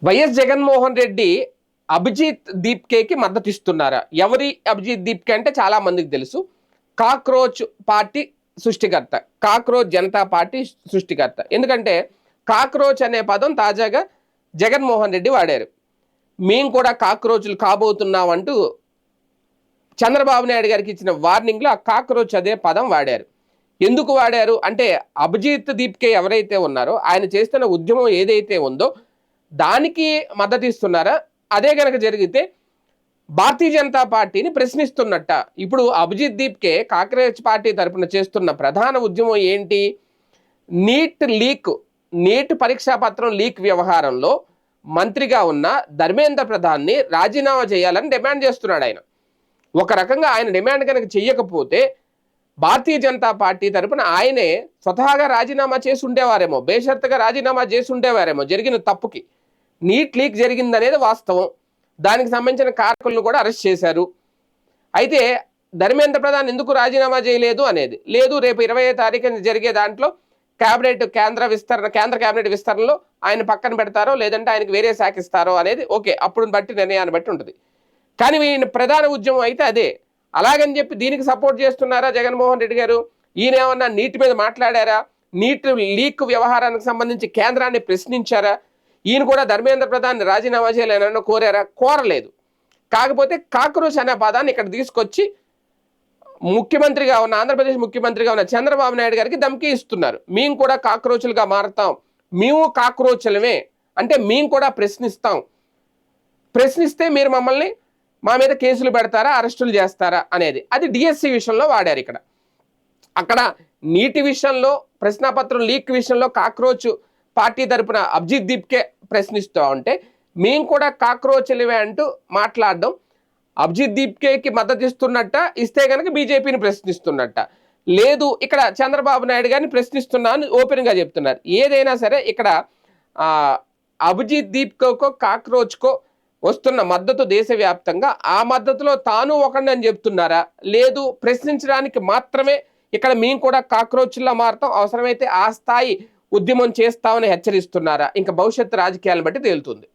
YS Jaganmohan Reddy Abhijit దీప్కేకి మద్దతు ఇస్తున్నారా? ఎవరి అభిజిత్ దీప్కే అంటే చాలా మందికి తెలుసు. కాక్రోచ్ పార్టీ సృష్టికర్త, కాక్రోచ్ జనతా పార్టీ సృష్టికర్త. ఎందుకంటే కాక్రోచ్ అనే పదం తాజాగా జగన్మోహన్ రెడ్డి వాడారు. మేము కూడా కాక్రోచ్లు కాబోతున్నాం అంటూ చంద్రబాబు నాయుడు గారికి ఇచ్చిన వార్నింగ్లో ఆ కాక్రోచ్ అదే పదం వాడారు. ఎందుకు వాడారు అంటే అభిజిత్ దీప్కే ఎవరైతే ఉన్నారో ఆయన చేస్తున్న ఉద్యమం ఏదైతే ఉందో దానికి మద్దతు ఇస్తున్నారా? అదే కనుక జరిగితే భారతీయ జనతా పార్టీని ప్రశ్నిస్తున్నట్ట. ఇప్పుడు అభిజిత్ దీప్కే కాంగ్రెస్ పార్టీ తరఫున చేస్తున్న ప్రధాన ఉద్యమం ఏంటి? నీట్ పరీక్షా పత్రం లీక్ వ్యవహారంలో మంత్రిగా ఉన్న ధర్మేంద్ర ప్రధాన్ని రాజీనామా చేయాలని డిమాండ్ చేస్తున్నాడు ఆయన. ఒక రకంగా ఆయన డిమాండ్ కనుక చెయ్యకపోతే భారతీయ జనతా పార్టీ తరఫున ఆయనే స్వతహాగా రాజీనామా చేసి ఉండేవారేమో, బేషరతుగా రాజీనామా చేసి ఉండేవారేమో జరిగిన తప్పుకి. నీట్ లీక్ జరిగిందనేది వాస్తవం. దానికి సంబంధించిన కారకులను కూడా అరెస్ట్ చేశారు. అయితే ధర్మేంద్ర ప్రధాన్ ఎందుకు రాజీనామా చేయలేదు అనేది లేదు. రేపు 20వ తారీఖున జరిగే దాంట్లో కేంద్ర కేబినెట్ విస్తరణలో ఆయన పక్కన పెడతారో లేదంటే ఆయనకు వేరే శాఖ ఇస్తారో అనేది ఓకే, అప్పుడు బట్టి నిర్ణయాన్ని బట్టి ఉంటుంది. కానీ ఈయన ప్రధాన ఉద్యమం అయితే అదే. అలాగని చెప్పి దీనికి సపోర్ట్ చేస్తున్నారా జగన్మోహన్ రెడ్డి గారు? ఈయన ఏమన్నా నీటి మీద మాట్లాడారా? నీట్ లీక్ వ్యవహారానికి సంబంధించి కేంద్రాన్ని ప్రశ్నించారా? ఈయన కూడా ధర్మేంద్ర ప్రధాన్ని రాజీనామా చేయాలని కోరారా? కోరలేదు. కాకపోతే కాక్రోచ్ అనే పదాన్ని ఇక్కడ తీసుకొచ్చి ముఖ్యమంత్రిగా ఉన్న ఆంధ్రప్రదేశ్ ముఖ్యమంత్రిగా ఉన్న చంద్రబాబు నాయుడు గారికి ధమ్కీ ఇస్తున్నారు. మేము కూడా కాక్రోచ్లుగా మారుతాం, మేము కాక్రోచ్లమే అంటే మేము కూడా ప్రశ్నిస్తాం, ప్రశ్నిస్తే మీరు మమ్మల్ని మా మీద కేసులు పెడతారా, అరెస్టులు చేస్తారా అనేది. అది డిఎస్సి విషయంలో వాడారు. ఇక్కడ అక్కడ నీటి విషయంలో ప్రశ్నాపత్రం లీక్ విషయంలో కాక్రోచ్ పార్టీ తరపున అభిజిత్ దీప్కే ప్రశ్నిస్తూ ఉంటే మేము కూడా కాక్రోచ్లవే అంటూ మాట్లాడడం అభిజిత్ దీప్కేకి మద్దతు ఇస్తున్నట్ట, ఇస్తే కనుక బీజేపీని ప్రశ్నిస్తున్నట్ట. లేదు, ఇక్కడ చంద్రబాబు నాయుడు గారిని ప్రశ్నిస్తున్నా అని ఓపెన్గా చెప్తున్నారు. ఏదైనా సరే ఇక్కడ అభిజిత్ దీప్కో కాక్రోచ్కో వస్తున్న మద్దతు దేశవ్యాప్తంగా ఆ మద్దతులో తాను ఒకడిని చెప్తున్నారా? లేదు, ప్రశ్నించడానికి మాత్రమే ఇక్కడ మేము కూడా కాక్రోచ్లా మారుతాం, అవసరమైతే ఆ స్థాయి ఉద్యమం చేస్తామని హెచ్చరిస్తున్నారా? ఇంకా భవిష్యత్తు రాజకీయాలను బట్టి తేలుతుంది.